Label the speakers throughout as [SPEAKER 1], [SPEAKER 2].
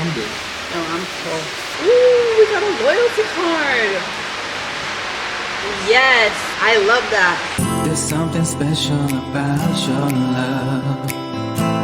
[SPEAKER 1] I'm good.
[SPEAKER 2] No, I'm full. Ooh, we got a loyalty card. Yes, I love that.
[SPEAKER 3] There's something special about your love.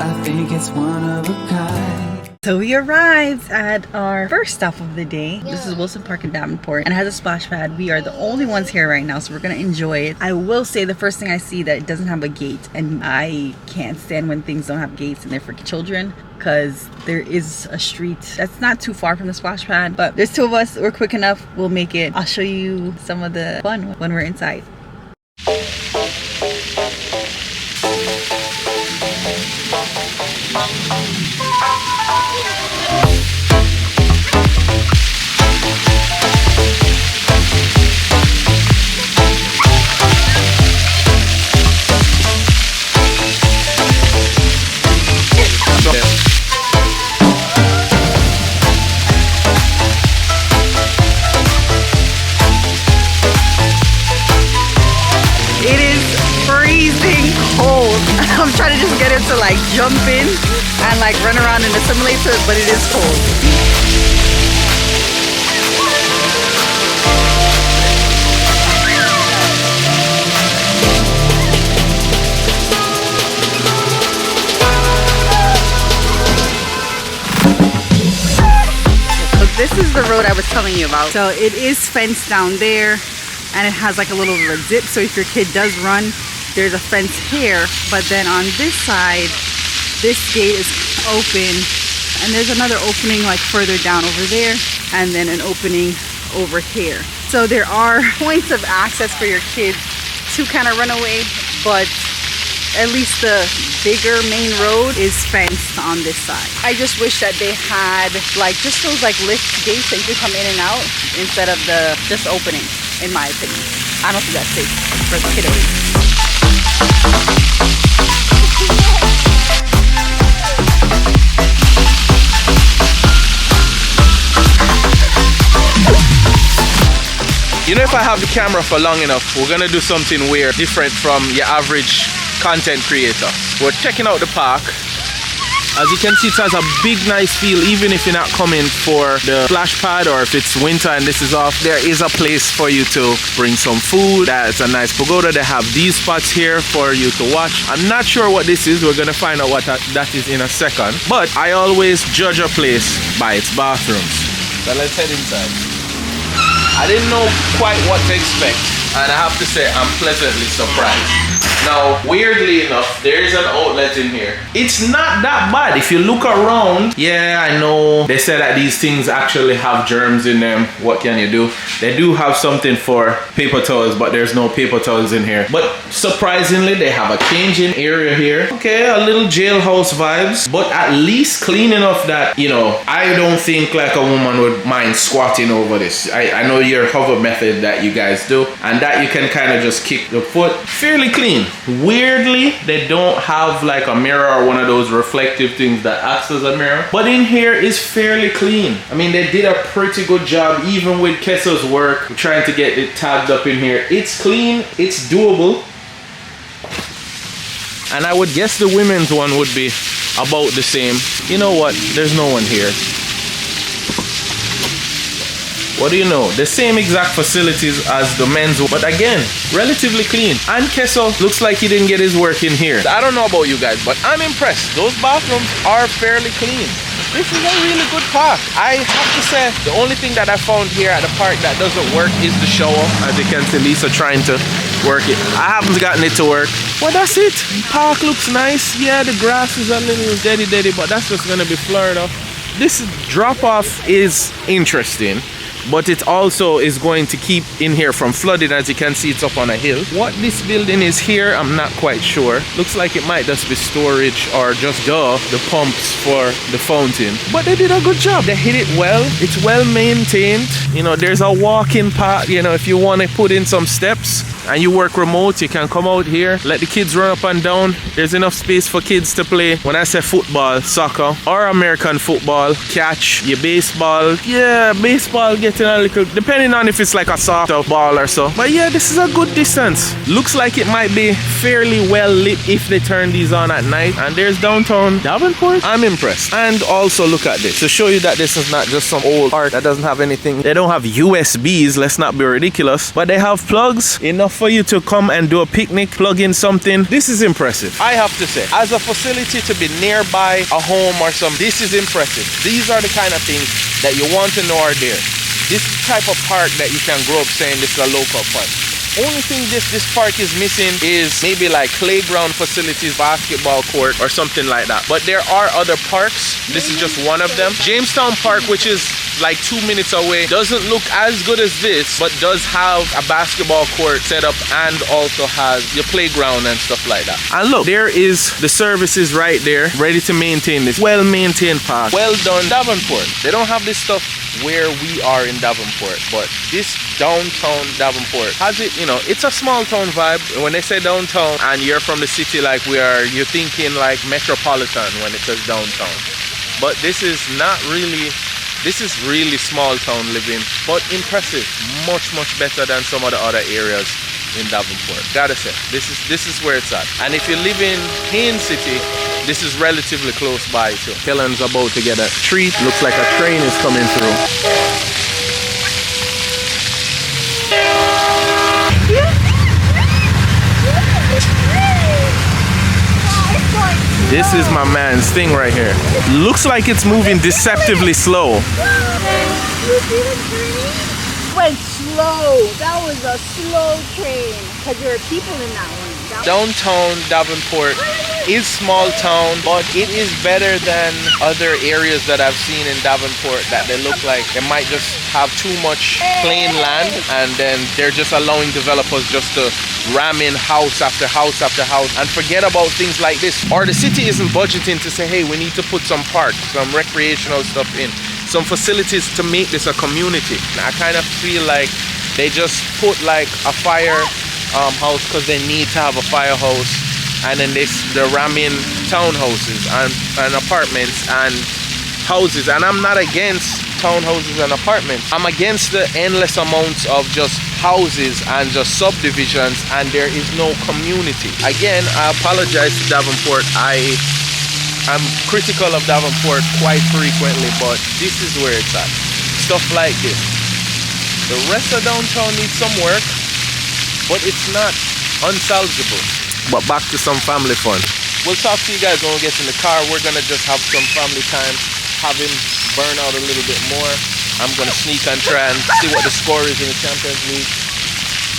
[SPEAKER 3] I think it's one of a kind.
[SPEAKER 2] So we arrived at our first stop of the day. This is Wilson Park in Davenport and it has a splash pad. We are the only ones here right now, so we're gonna enjoy it. I will say the first thing I see that it doesn't have a gate, and I can't stand when things don't have gates and they're for children, because there is a street that's not too far from the splash pad, but there's two of us. We're quick enough, we'll make it. I'll show you some of the fun when we're inside. It is freezing cold. I'm trying to just get it to like jump in and like run around in the simulator, but it is cold. So this is the road I was telling you about. So it is fenced down there, and it has like a little zip, so if your kid does run, there's a fence here, but then on this side, this gate is open, and there's another opening like further down over there, and then an opening over here. So there are points of access for your kids to kind of run away, but at least the bigger main road is fenced on this side. I just wish that they had like just those like lift gates that you can come in and out instead of the just opening, in my opinion. I don't think that's safe for the kiddos.
[SPEAKER 1] You know, if I have the camera for long enough, we're gonna do something weird, different from your average content creator. We're checking out the park. As you can see, it has a big nice feel, even if you're not coming for the splash pad or if it's winter and this is off. There is a place for you to bring some food. That's a nice pagoda. They have these spots here for you to watch. I'm not sure what this is. We're gonna find out what that is in a second. But I always judge a place by its bathrooms. So let's head inside. I didn't know quite what to expect, and I have to say I'm pleasantly surprised. Now, weirdly enough, there is an outlet in here. It's not that bad if you look around. Yeah, I know they said that these things actually have germs in them. What can you do? They do have something for paper towels, but there's no paper towels in here. But surprisingly, they have a changing area here. Okay, a little jailhouse vibes, but at least clean enough that, you know, I don't think like a woman would mind squatting over this. I know your hover method that you guys do, and that you can kind of just kick the foot. Fairly clean. Weirdly, they don't have like a mirror or one of those reflective things that acts as a mirror, but in here is fairly clean. I mean, they did a pretty good job, even with Kesso's work, trying to get it tagged up in here. It's clean, it's doable, and I would guess the women's one would be about the same. You know what? There's no one here. What do you know? The same exact facilities as the men's, but again, relatively clean. And Kesso looks like he didn't get his work in here. I don't know about you guys, but I'm impressed. Those bathrooms are fairly clean. This is a really good park. I have to say, the only thing that I found here at the park that doesn't work is the shower. As you can see, Lisa trying to work it. I haven't gotten it to work. Well, that's it. Park looks nice. Yeah, the grass is a little deady, but that's just gonna be flowered off. This drop off is interesting, but it also is going to keep in here from flooding. As you can see, it's up on a hill. What this building is here, I'm not quite sure. Looks like it might just be storage or just the pumps for the fountain. But they did a good job. They hit it well. It's well maintained. You know, there's a walking path, you know, if you want to put in some steps. and you work remote, you can come out here, let the kids run up and down. There's enough space for kids to play. When I say football, soccer, or American football, catch, your baseball. Yeah, baseball getting a little, depending on if it's like a softer ball or so. But yeah, this is a good distance. Looks like it might be fairly well lit if they turn these on at night. And there's downtown Davenport. I'm impressed. And also look at this to show you that this is not just some old art that doesn't have anything. They don't have USBs, let's not be ridiculous, but they have plugs enough for you to come and do a picnic, plug in something. This is impressive, I have to say. As a facility to be nearby a home or something, this is impressive. These are the kind of things that you want to know are there. This type of park that you can grow up saying this is a local park. Only thing this park is missing is maybe like playground facilities, basketball court or something like that. But there are other parks. This is just one of them. Jamestown Park, which is like 2 minutes away, doesn't look as good as this, but does have a basketball court set up and also has your playground and stuff like that. And look, there is the services right there, ready to maintain this well-maintained park. Well done, Davenport. They don't have this stuff where we are in Davenport, but this downtown Davenport has it, you know, it's a small town vibe. When they say downtown and you're from the city like we are, you're thinking like metropolitan when it says downtown. But this is not really, this is really small town living, but impressive. Much better than some of the other areas in Davenport. Gotta say, this is where it's at. And if you live in Haines City, this is relatively close by too. Kellan's about to get a treat. Looks like a train is coming through. This is my man's thing right here. Looks like it's moving deceptively slow.
[SPEAKER 2] Went slow. That was a slow train because there are people in that one.
[SPEAKER 1] Downtown Davenport is small town, but it is better than other areas that I've seen in Davenport that they look like they might just have too much plain land and then they're just allowing developers just to ram in house after house after house and forget about things like this. Or the city isn't budgeting to say, hey, we need to put some parks, some recreational stuff in, some facilities to make this a community. I kind of feel like they just put like a fire house because they need to have a firehouse, and then they're ramming townhouses and apartments and houses. And I'm not against townhouses and apartments. I'm against the endless amounts of just houses and just subdivisions and there is no community. Again, I apologize to Davenport. I'm critical of Davenport quite frequently, but this is where it's at. Stuff like this. The rest of downtown needs some work, but it's not unsalvageable. But back to some family fun. We'll talk to you guys when we get in the car. We're gonna just have some family time, have him burn out a little bit more. I'm gonna sneak and try and see what the score is in the Champions League,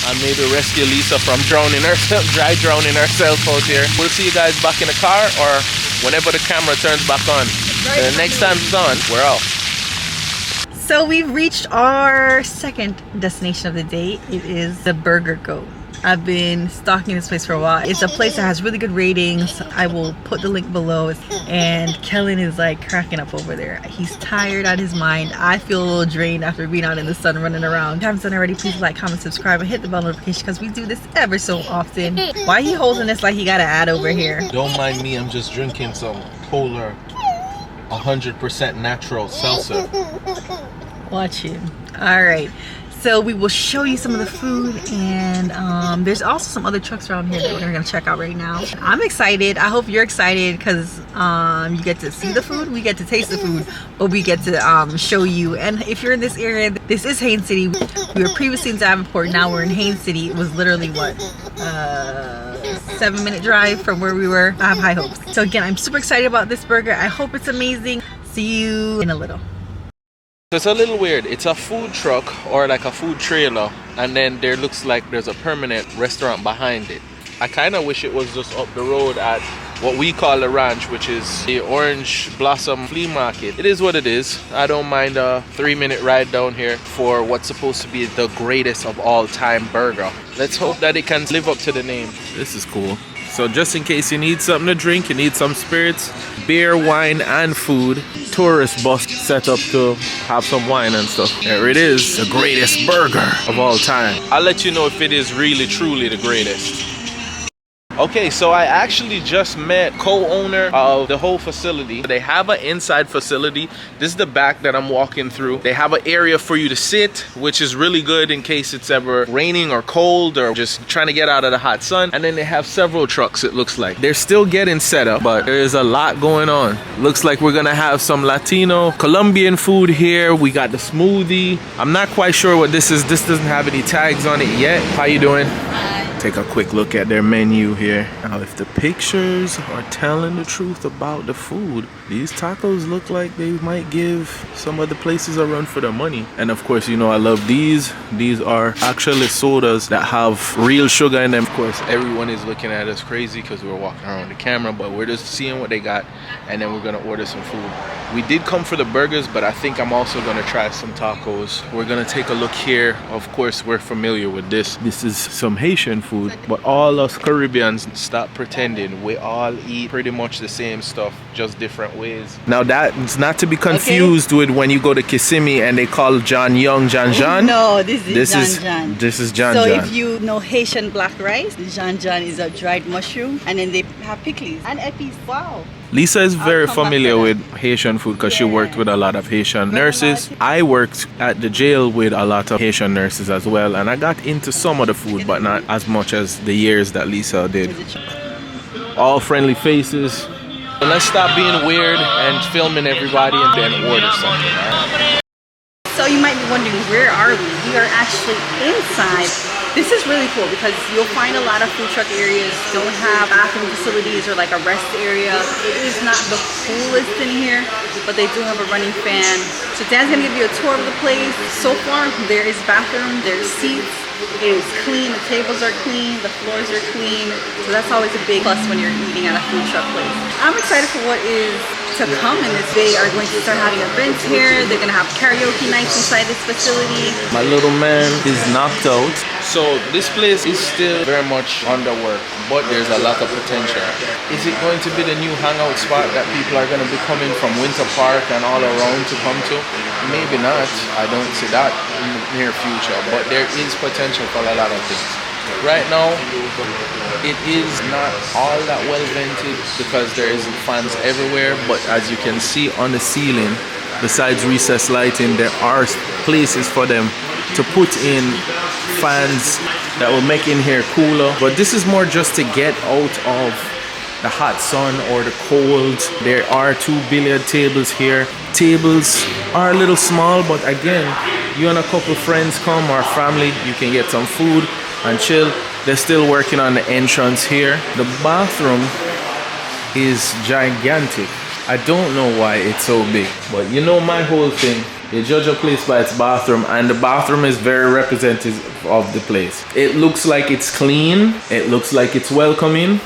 [SPEAKER 1] and maybe rescue Lisa from drowning herself, dry drowning herself out here. We'll see you guys back in the car or whenever the camera turns back on. The next time it's on, we're off.
[SPEAKER 2] So we've reached our second destination of the day. It is the Burger Go. I've been stalking this place for a while. It's a place that has really good ratings. I will put the link below. And Kellan is like cracking up over there. He's tired out of his mind. I feel a little drained after being out in the sun running around. If you haven't done already, please like, comment, subscribe, and hit the bell notification because we do this ever so often. Why are you holding this like he got an ad over here?
[SPEAKER 1] Don't mind me, I'm just drinking some polar 100% natural seltzer.
[SPEAKER 2] Watch him. All right, so we will show you some of the food, and there's also some other trucks around here that we're gonna check out right now. I'm excited. I hope you're excited because you get to see the food, we get to taste the food, but we get to show you. And if you're in this area, this is Haines City. We were previously in Davenport, now we're in Haines City. It was literally what, 7-minute drive from where we were. I have high hopes. So again, I'm super excited about this burger. I hope it's amazing. See you in a little.
[SPEAKER 1] So it's a little weird. It's a food truck or like a food trailer, and then there looks like there's a permanent restaurant behind it. I kind of wish it was just up the road at what we call the ranch, which is the Orange Blossom Flea Market. It is what it is. I don't mind a 3-minute ride down here for what's supposed to be the greatest of all time burger. Let's hope that it can live up to the name. This is cool. So just in case you need something to drink, you need some spirits, beer, wine, and food, tourist bus set up to have some wine and stuff. There it is, the greatest burger of all time. I'll let you know if it is really, truly the greatest. Okay, so I actually just met co-owner of the whole facility. They have an inside facility. This is the back that I'm walking through. They have an area for you to sit, which is really good in case it's ever raining or cold or just trying to get out of the hot sun. And then they have several trucks, it looks like. They're still getting set up, but there is a lot going on. Looks like we're gonna have some Latino, Colombian food here. We got the smoothie. I'm not quite sure what this is. This doesn't have any tags on it yet. How you doing? Take a quick look at their menu here. Now, if the pictures are telling the truth about the food, these tacos look like they might give some other places a run for their money. And of course, you know I love these. These are actually sodas that have real sugar in them. Of course, everyone is looking at us crazy because we're walking around the camera, but we're just seeing what they got, and then we're gonna order some food. We did come for the burgers, but I think I'm also gonna try some tacos. We're gonna take a look here. Of course, we're familiar with this. This is some Haitian food, but all us Caribbeans, stop pretending. We all eat pretty much the same stuff, just different ways. Now that's not to be confused with when you go to Kissimmee and they call John Young John John.
[SPEAKER 2] No, this is John.
[SPEAKER 1] This is John
[SPEAKER 2] So
[SPEAKER 1] John.
[SPEAKER 2] if you know Haitian black rice, John John is a dried mushroom, and then they have pickles and epis. Wow.
[SPEAKER 1] Lisa is very
[SPEAKER 2] come back
[SPEAKER 1] familiar
[SPEAKER 2] to
[SPEAKER 1] with Haitian food because she worked with a lot of Haitian nurses.
[SPEAKER 2] like
[SPEAKER 1] I worked at the jail with a lot of Haitian nurses as well, and I got into some of the food, but not as much as the years that Lisa did. All friendly faces. But let's stop being weird and filming everybody and then order something. Right?
[SPEAKER 2] So you might be wondering, where are we? We are actually inside. This is really cool because you'll find a lot of food truck areas don't have bathroom facilities or like a rest area. It is not the coolest in here, but they do have a running fan. So Dad's gonna give you a tour of the place. So far, there is bathroom, there's seats. It is clean, the tables are clean, the floors are clean. So that's always a big plus when you're eating at a food truck place. I'm excited for what is to come in this. They are going to start having events here. They're gonna have karaoke nights inside this facility.
[SPEAKER 1] My little man is knocked out. So this place is still very much under work, but there's a lot of potential. Is it going to be the new hangout spot that people are going to be coming from Winter Park and all around to come to? Maybe not. I don't see that in the near future, but there is potential for a lot of things. Right now, it is not all that well vented because there is fans everywhere, but as you can see on the ceiling, besides recessed lighting, there are places for them to put in fans that will make in here cooler. But this is more just to get out of the hot sun or the cold. There are 2 billiard tables here. Tables are a little small, but again, you and a couple friends come or family, you can get some food and chill. They're still working on the entrance here. The bathroom is gigantic. I don't know why it's so big, but you know my whole thing. You judge a place by its bathroom, and the bathroom is very representative of the place. It looks like it's clean, it looks like it's welcoming,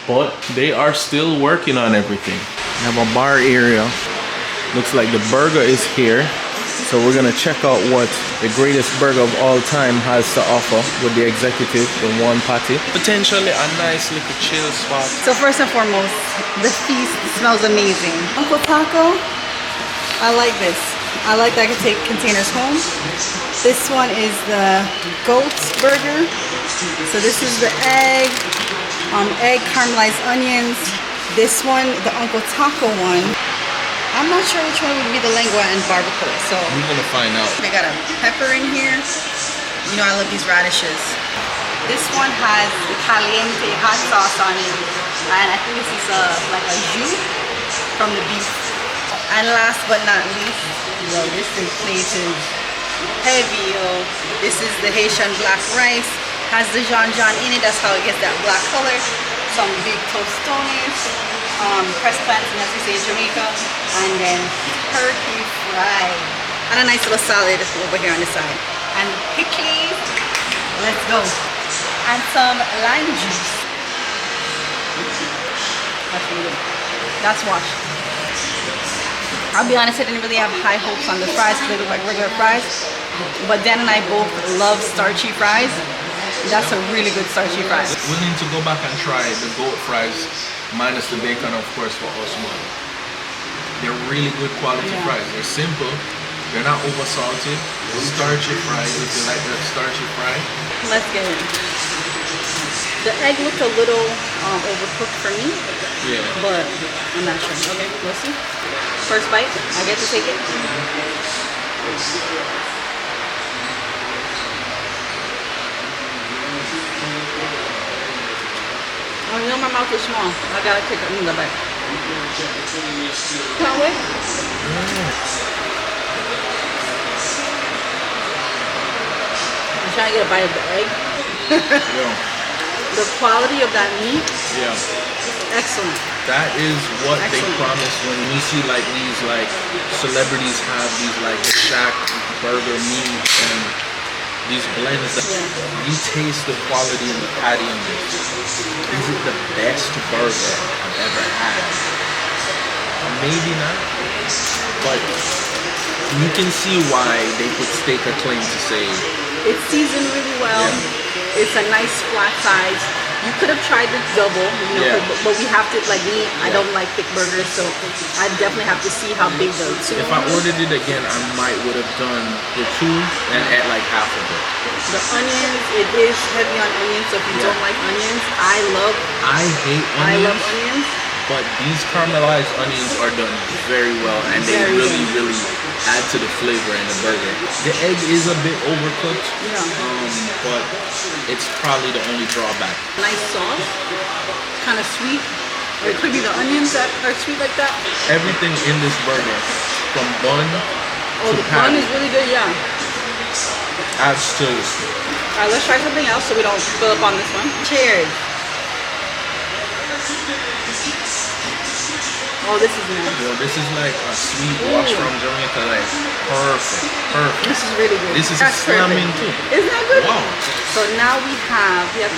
[SPEAKER 1] but they are still working on everything. We have a bar area. Looks like the burger is here. So we're gonna check out what the greatest burger of all time has to offer with the executive in one patty. Potentially a nice little chill spot.
[SPEAKER 2] So first and foremost, the feast smells amazing. Uncle Taco, I like this. I like that I can take containers home. This one is the G.O.A.T Burger. So this is the egg caramelized onions. This one, the Uncle Taco one. I'm not sure which one would be the lengua and barbacoa. So
[SPEAKER 1] we're gonna find out.
[SPEAKER 2] They got a pepper in here. You know I love these radishes. This one has the caliente hot sauce on it, and I think this is like a jus from the beef. And last but not least, yo, this thing plated heavy, yo. This is the Haitian black rice. Has the Jean Jean in it. That's how it gets that black color. Some big tostones, pressed plantain, as we say in Jamaica, and then turkey fried, and a nice little salad over here on the side. And pickles. Let's go. And some lime juice. That's really good. That's washed. I'll be honest, I didn't really have high hopes on the fries because they look like regular fries. But Dan and I both love starchy fries. That's a really good starchy fry.
[SPEAKER 1] Willing to go back and try the goat fries, minus the bacon, of course, for us. They're really good quality fries. They're simple. They're not over salted. Starchy fries, if you like that starchy fry.
[SPEAKER 2] Let's get in. The egg looked a little overcooked for me.
[SPEAKER 1] Yeah.
[SPEAKER 2] But I'm not sure. Okay, we'll see. First bite, I get to take it. Oh, you know my mouth is small. I gotta take another bite. Can't wait. I'm trying to get a bite of the egg. The quality of that meat.
[SPEAKER 1] Yeah.
[SPEAKER 2] Excellent.
[SPEAKER 1] That is what they promise when we see like these like celebrities have these like the Shack burger meat and these blends that you taste the quality and the patty in this. Is it the best burger I've ever had? Maybe not, but you can see why they could stake a claim to say
[SPEAKER 2] it's seasoned really well. Yeah. It's a nice flat size. You could have tried the double, you know, but we have to, like me, I don't like thick burgers, so I definitely have to see how big the two.
[SPEAKER 1] If I ordered it again, I would have done the two and add like half of it.
[SPEAKER 2] The onions, it is heavy on onions, so if you don't like onions, I hate onions. I love onions.
[SPEAKER 1] But these caramelized onions are done very well, and they really add to the flavor in the burger. The egg is a bit overcooked, but it's probably the only drawback.
[SPEAKER 2] Nice sauce, kind of sweet. Or it could be the onions that are sweet like that.
[SPEAKER 1] Everything in this burger, from bun to
[SPEAKER 2] the
[SPEAKER 1] patty,
[SPEAKER 2] bun is really good,
[SPEAKER 1] adds to it.
[SPEAKER 2] All right, let's try something else so we don't fill up on this one. Cheers. Oh, this is nice.
[SPEAKER 1] Yo, this is like a sweet wash from Jamaica, like perfect.
[SPEAKER 2] This is really good.
[SPEAKER 1] This is slamming too.
[SPEAKER 2] Isn't that good?
[SPEAKER 1] Wow.
[SPEAKER 2] So now we have the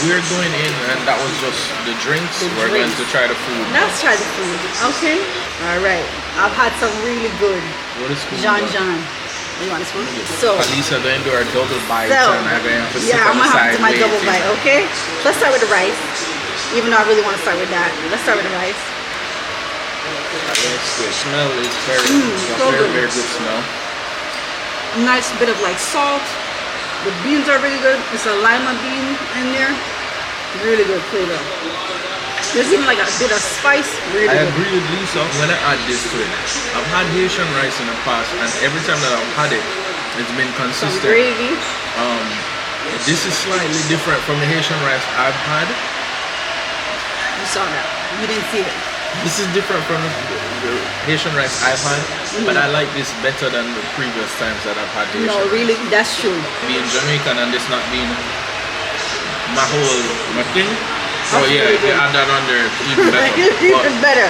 [SPEAKER 1] We're going in, and that was just the drinks. We're going to try the food.
[SPEAKER 2] Let's try the food. Okay. All right. I've had some really good.
[SPEAKER 1] What is food?
[SPEAKER 2] John. You want a spoon? So
[SPEAKER 1] Alisa going to do our double bite, and I'm going to have to sit
[SPEAKER 2] I'm
[SPEAKER 1] on the
[SPEAKER 2] gonna have
[SPEAKER 1] side
[SPEAKER 2] to do my double
[SPEAKER 1] waiting.
[SPEAKER 2] bite. Okay. Let's start with the rice. Even though I really want to start with that. Let's start with the rice.
[SPEAKER 1] The smell is very good smell.
[SPEAKER 2] Nice bit of like salt. The beans are really good. It's a lima bean in there. Really good flavor. There's even like a bit of spice. Really
[SPEAKER 1] I
[SPEAKER 2] good.
[SPEAKER 1] agree with Lisa when I add this to it. I've had Haitian rice in the past, and every time that I've had it, it's been consistent.
[SPEAKER 2] Some gravy.
[SPEAKER 1] This is slightly different from the Haitian rice I've had.
[SPEAKER 2] You saw that. You didn't see it.
[SPEAKER 1] This is different from the Haitian rice I've had, but I like this better than the previous times that I've had Haitian rice.
[SPEAKER 2] Really, that's true.
[SPEAKER 1] Being Jamaican and this not being my thing. So
[SPEAKER 2] That's
[SPEAKER 1] yeah,
[SPEAKER 2] really
[SPEAKER 1] they add that on there even better.
[SPEAKER 2] Even better.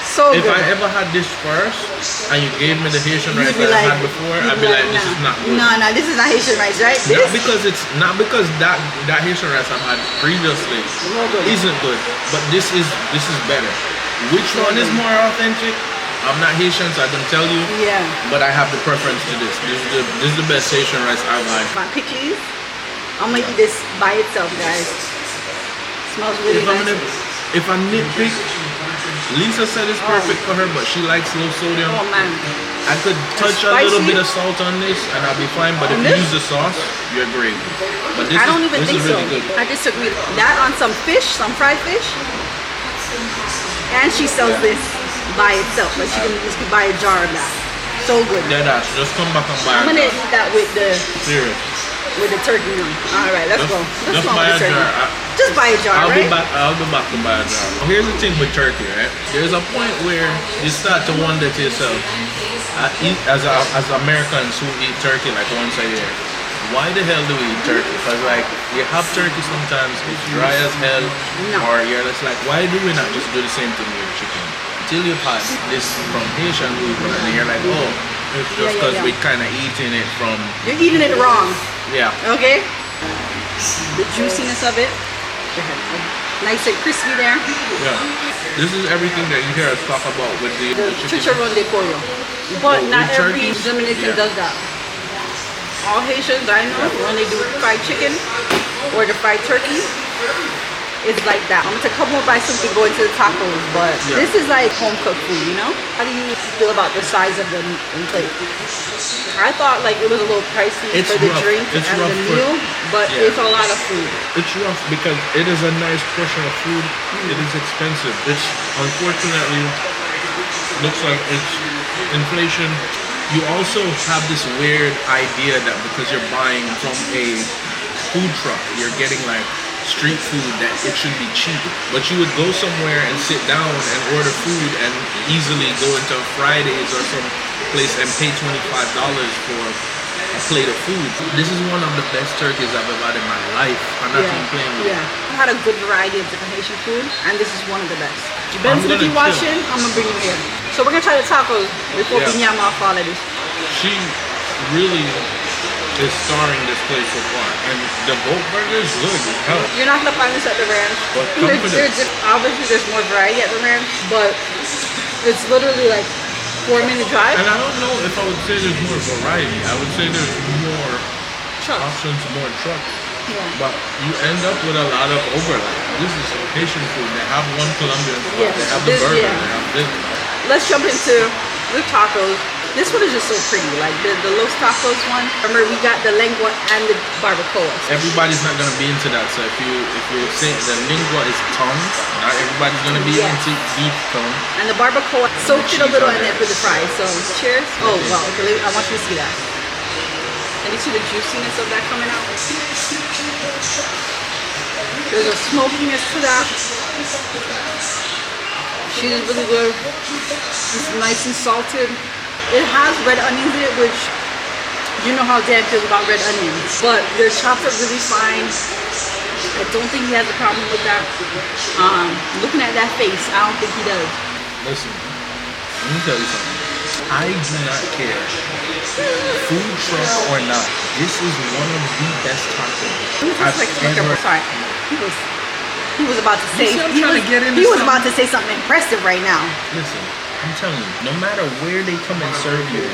[SPEAKER 2] So
[SPEAKER 1] if
[SPEAKER 2] good.
[SPEAKER 1] I ever had this first and you gave me the Haitian rice that I had before, I'd be like, this is not good.
[SPEAKER 2] No, this is not Haitian rice, right?
[SPEAKER 1] Not because that Haitian rice I've had previously isn't good, but this is better. Which one is more authentic? I'm not Haitian, so I can tell you.
[SPEAKER 2] Yeah.
[SPEAKER 1] But I have the preference to this. This is the best Haitian rice I've had.
[SPEAKER 2] My pickles. I'm gonna eat this by itself, guys. Smells really nice.
[SPEAKER 1] If I nitpick, Lisa said it's perfect for her, but she likes low sodium.
[SPEAKER 2] Oh man.
[SPEAKER 1] I could touch a little bit of salt on this and I'll be fine, but if you use the sauce, you're great. But this
[SPEAKER 2] I don't even think
[SPEAKER 1] is really good.
[SPEAKER 2] I just took that on some fish, some fried fish. And she sells this by itself. Like she can just buy a jar of that. So good.
[SPEAKER 1] Dada, just come back and buy
[SPEAKER 2] I'm gonna eat that with the turkey one. Alright, let's go. Let's go with the turkey. Just buy a jar,
[SPEAKER 1] I'll
[SPEAKER 2] right?
[SPEAKER 1] I'll be back to buy a jar. Here's the thing with turkey, right? There's a point where you start to wonder to yourself, as Americans who eat turkey like once a year, why the hell do we eat turkey? Because like you have turkey sometimes, it's dry as hell, or you're just like, why do we not just do the same thing with chicken? Until you've had this from Haitian people and you're like, oh, it's just because we're kind of eating it from...
[SPEAKER 2] You're eating it wrong.
[SPEAKER 1] Yeah.
[SPEAKER 2] Okay? The juiciness of it. Nice and crispy there.
[SPEAKER 1] Yeah. This is everything that you hear us talk about with the chicken.
[SPEAKER 2] Chicharron de pollo. But not every Dominican does that. all Haitians I know, when they do fried chicken or the fried turkey, it's like that. I'm gonna take a couple more bites so we can go into the tacos, but this is like home cooked food, you know? How do you feel about the size of the plate? I thought like it was a little pricey for the drink and the meal, but it's a lot of food.
[SPEAKER 4] It's rough because it is a nice portion of food. It is expensive. It's unfortunately looks like it's inflation. You also have this weird idea that because you're buying from a food truck, you're getting like street food, that it should be cheap. But you would go somewhere and sit down and order food and easily go into Fridays or some place and pay $25 for a plate of food. This is one of the best turkeys I've ever had in my life. I'm not even playing with it.
[SPEAKER 2] I've had a good variety of different Haitian food, and this is one of the best. Benson, if you're watching, I'm gonna bring you here. So we're gonna try the tacos before we yam off all of this.
[SPEAKER 4] She really is starring this place so far, and the G.O.A.T Burger is good as hell.
[SPEAKER 2] You're not gonna find this at the ranch.
[SPEAKER 4] But
[SPEAKER 2] obviously there's more variety at the ranch, but it's literally like 4-minute drive.
[SPEAKER 4] And I don't know if I would say there's more variety. I would say there's more options, more trucks. But you end up with a lot of overlap. This is Haitian food. They have one Colombian spot. They have the burger. They have this.
[SPEAKER 2] Let's jump into the tacos. This one is just so pretty, like the Los Tacos one. Remember, we got the lengua and the barbacoa.
[SPEAKER 4] Everybody's not gonna be into that. So if you say the lingua is tongue, not everybody's gonna be into beef tongue.
[SPEAKER 2] And the barbacoa soaked it a little in there for the fries. So cheers. Oh wow, okay, I want you to see that. And you see the juiciness of that coming out. There's a smokiness to that. Cheese is really good. It's nice and salted. It has red onions in it, which you know how Dan feels about red onions. But they're chopped up really fine. I don't think he has a problem with that. Looking at that face, I don't think he does.
[SPEAKER 4] Listen, let me tell you something. I do not care, food truck or not. This is one of the best tacos I've ever.
[SPEAKER 2] Sorry, he was about to say. He was about to say something impressive right now.
[SPEAKER 4] Listen. I'm telling you, no matter where they come and serve you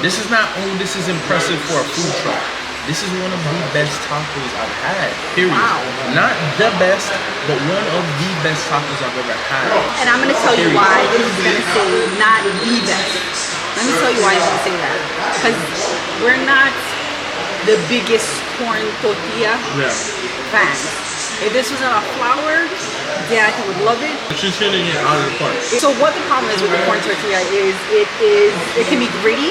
[SPEAKER 4] this is not, oh, this is impressive for a food truck. This is one of the best tacos I've had, period. Wow. Not the best, but one of the best tacos I've ever had.
[SPEAKER 2] And I'm going to tell you why this is going to say not the best. Let me tell you why I'm going to say that. Because we're not the biggest corn tortilla fans. If this was on a flour, yeah, he would love it.
[SPEAKER 4] She's hitting it out of the park.
[SPEAKER 2] So what the problem is with the corn tortilla is it can be gritty.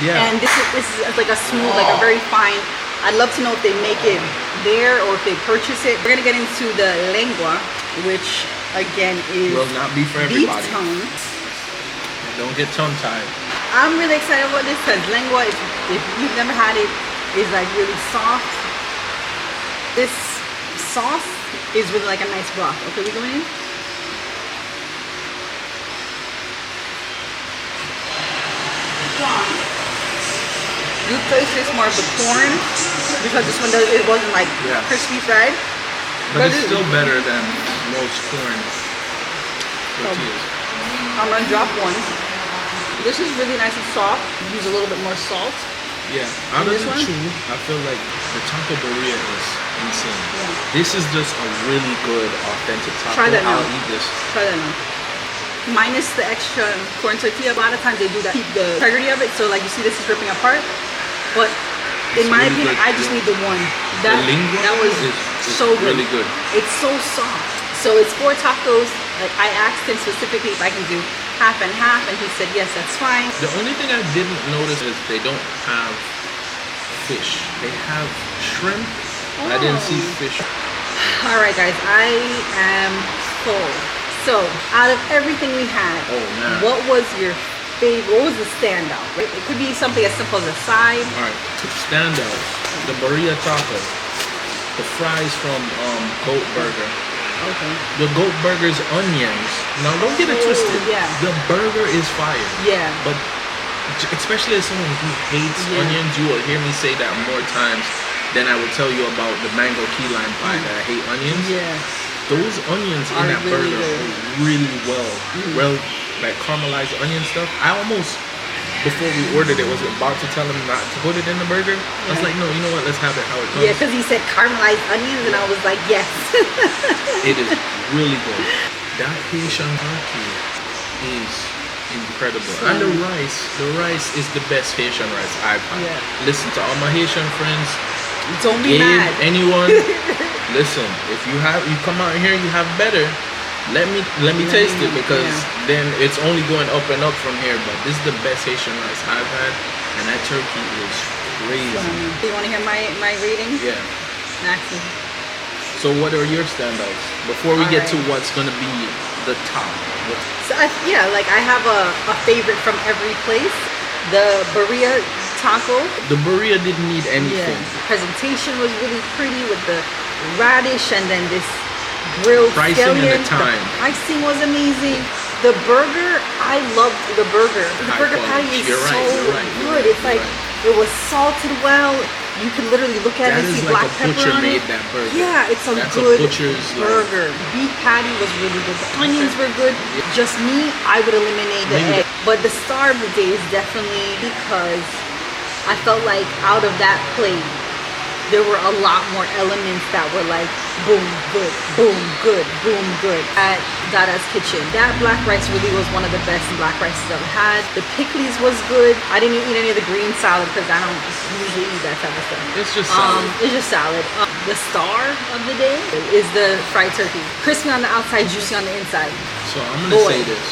[SPEAKER 4] Yeah.
[SPEAKER 2] And this is like a smooth, like a very fine. I'd love to know if they make it there or if they purchase it. We're gonna get into the lengua, which again is
[SPEAKER 4] will not be for everybody.
[SPEAKER 2] Beef tongue.
[SPEAKER 4] Don't get tongue tied.
[SPEAKER 2] I'm really excited about this because lengua, if you've never had it, is like really soft. This sauce is really like a nice broth. Okay, we going in? You taste more of the corn because this one it wasn't like crispy fried.
[SPEAKER 4] But it's still better than most corn tortillas.
[SPEAKER 2] I'm gonna drop one. This is really nice and soft. Use a little bit more salt.
[SPEAKER 4] Yeah, out of the two, I feel like the taco burrito is insane. Yeah. This is just a really good, authentic taco.
[SPEAKER 2] Try that now.
[SPEAKER 4] I'll eat this.
[SPEAKER 2] Try that now. Minus the extra corn tortilla. A lot of times they do that. Keep the integrity of it. So like you see, this is ripping apart. But in my opinion, I just need the one. That was so good.
[SPEAKER 4] Really good.
[SPEAKER 2] It's so soft. So it's 4 tacos. Like I asked him specifically if I can do half and half, and he said yes, that's fine.
[SPEAKER 4] The only thing I didn't notice is they don't have fish. They have shrimp. Oh. I didn't see fish.
[SPEAKER 2] All right, guys, I am full. So out of everything we had, what was your favorite? What was the standout? Right? It could be something as simple as a side.
[SPEAKER 4] All right, standout: the burrito taco, the fries from G.O.A.T Burger.
[SPEAKER 2] Okay.
[SPEAKER 4] The G.O.A.T Burger's onions. Now don't get it twisted.
[SPEAKER 2] Yeah.
[SPEAKER 4] The burger is fire.
[SPEAKER 2] Yeah.
[SPEAKER 4] But especially as someone who hates onions, you will hear me say that more times than I would tell you about the mango key lime pie that I hate onions.
[SPEAKER 2] Yeah.
[SPEAKER 4] Those onions in that burger are really well, like caramelized onion stuff. I almost before we ordered it, was about to tell him not to put it in the burger. I was like, no, you know what? Let's have it how it comes.
[SPEAKER 2] Yeah, because he said caramelized onions, and I was like, yes.
[SPEAKER 4] It is really good. That Haitian turkey is incredible. And the rice is the best Haitian rice I've had.
[SPEAKER 2] Yeah.
[SPEAKER 4] Listen to all my Haitian friends.
[SPEAKER 2] Don't be mad.
[SPEAKER 4] Anyone, listen, if you come out here, you have better. Let me taste it, because then it's only going up and up from here. But this is the best Haitian rice I've had, and that turkey is crazy.
[SPEAKER 2] Do you want to hear my rating?
[SPEAKER 4] Yeah.
[SPEAKER 2] Actually.
[SPEAKER 4] So what are your standouts before we get to what's gonna be the top?
[SPEAKER 2] So I have a favorite from every place. The burrito taco.
[SPEAKER 4] The burrito didn't need anything.
[SPEAKER 2] Yeah. Presentation was really pretty with the radish and then this grilled
[SPEAKER 4] pricing
[SPEAKER 2] scallion.
[SPEAKER 4] and the time.
[SPEAKER 2] The pricing was amazing. The burger, I loved the burger. The
[SPEAKER 4] High
[SPEAKER 2] burger
[SPEAKER 4] quality.
[SPEAKER 2] patty is
[SPEAKER 4] You're
[SPEAKER 2] so
[SPEAKER 4] right.
[SPEAKER 2] good. It's like it was salted well. You can literally look at it and see
[SPEAKER 4] like
[SPEAKER 2] black
[SPEAKER 4] a
[SPEAKER 2] pepper
[SPEAKER 4] butcher
[SPEAKER 2] on
[SPEAKER 4] made
[SPEAKER 2] it.
[SPEAKER 4] that burger.
[SPEAKER 2] Yeah, it's
[SPEAKER 4] That's a
[SPEAKER 2] good
[SPEAKER 4] butcher's,
[SPEAKER 2] burger. Beef patty was really good. The onions were good. Just me, I would eliminate the egg. But the star of the day is definitely because I felt like out of that plate, there were a lot more elements that were like boom, good, boom, good, boom, good at Dada's kitchen. That black rice really was one of the best black rices I've had. The pickles was good. I didn't eat any of the green salad because I don't usually eat that type of stuff.
[SPEAKER 4] It's just salad.
[SPEAKER 2] It's just salad. The star of the day is the fried turkey. Crispy on the outside, juicy on the inside.
[SPEAKER 4] So I'm gonna say this.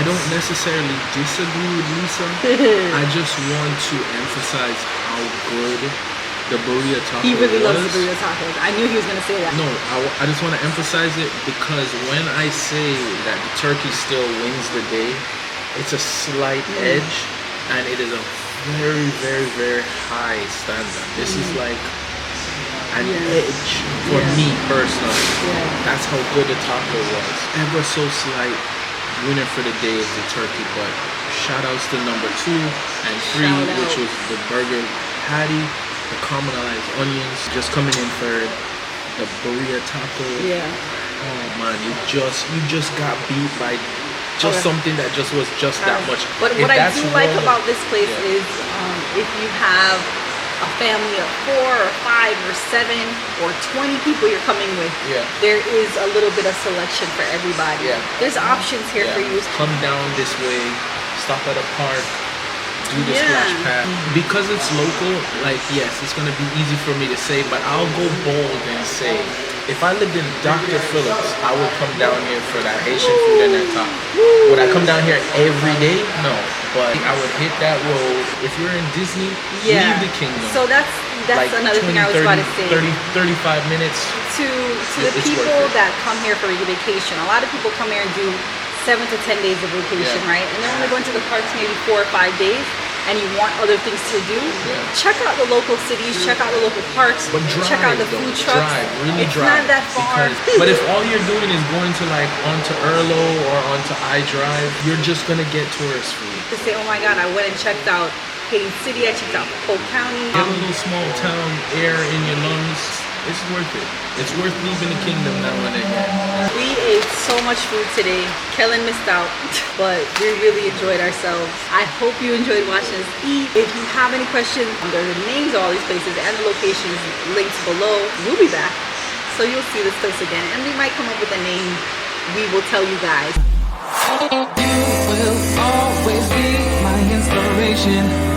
[SPEAKER 4] I don't necessarily disagree with Lisa. I just want to emphasize how good the burrito taco
[SPEAKER 2] He really
[SPEAKER 4] was.
[SPEAKER 2] loves the burrito tacos. I knew he was gonna say that.
[SPEAKER 4] No, I just want to emphasize it because when I say that the turkey still wins the day, it's a slight edge, and it is a very, very, very high standard. This is like an edge for me personally. That's how good the taco was. Ever so slight winner for the day is the turkey, but shout outs to number 2 and 3, which was the burger patty. The caramelized onions just coming in third. The burrito taco.
[SPEAKER 2] Yeah.
[SPEAKER 4] Oh man, you just got beat by just something that just was just that much.
[SPEAKER 2] But what I do like about this place is if you have a family of 4 or 5 or 7 or 20 people you're coming with, there is a little bit of selection for everybody.
[SPEAKER 4] Yeah.
[SPEAKER 2] There's options here for you.
[SPEAKER 4] Come down this way, stop at a park, do the splash pad. Because it's local, like yes, it's gonna be easy for me to say, but I'll go bold and say, if I lived in Dr. Phillips, I would come down here for that Haitian food and that taco. Would I come down here every day? No. But I would hit that road. If you're in Disney, leave the kingdom.
[SPEAKER 2] So that's like another
[SPEAKER 4] 20,
[SPEAKER 2] thing I was
[SPEAKER 4] 30,
[SPEAKER 2] about to say.
[SPEAKER 4] 35 minutes.
[SPEAKER 2] To the people that come here for a vacation, a lot of people come here and do 7 to 10 days of vacation, right? And they're only going to the parks maybe 4 or 5 days, and you want other things to do. Check out the local cities, check out the local parks,
[SPEAKER 4] but drive,
[SPEAKER 2] check out the food trucks.
[SPEAKER 4] Really
[SPEAKER 2] it's
[SPEAKER 4] drive.
[SPEAKER 2] Not that far.
[SPEAKER 4] But if all you're doing is going to like onto Erlo or onto iDrive, you're just gonna get tourist food.
[SPEAKER 2] To say, oh my God, I went and checked out Haines City, I checked out Polk County.
[SPEAKER 4] Get a little small town air in your lungs. It's worth it. It's worth leaving the kingdom now and again.
[SPEAKER 2] We ate so much food today. Kellan missed out, but we really enjoyed ourselves. I hope you enjoyed watching us eat. If you have any questions, there are the names of all these places and the locations linked below. We'll be back, so you'll see this place again, and we might come up with a name. We will tell you guys.
[SPEAKER 3] You will always be my inspiration.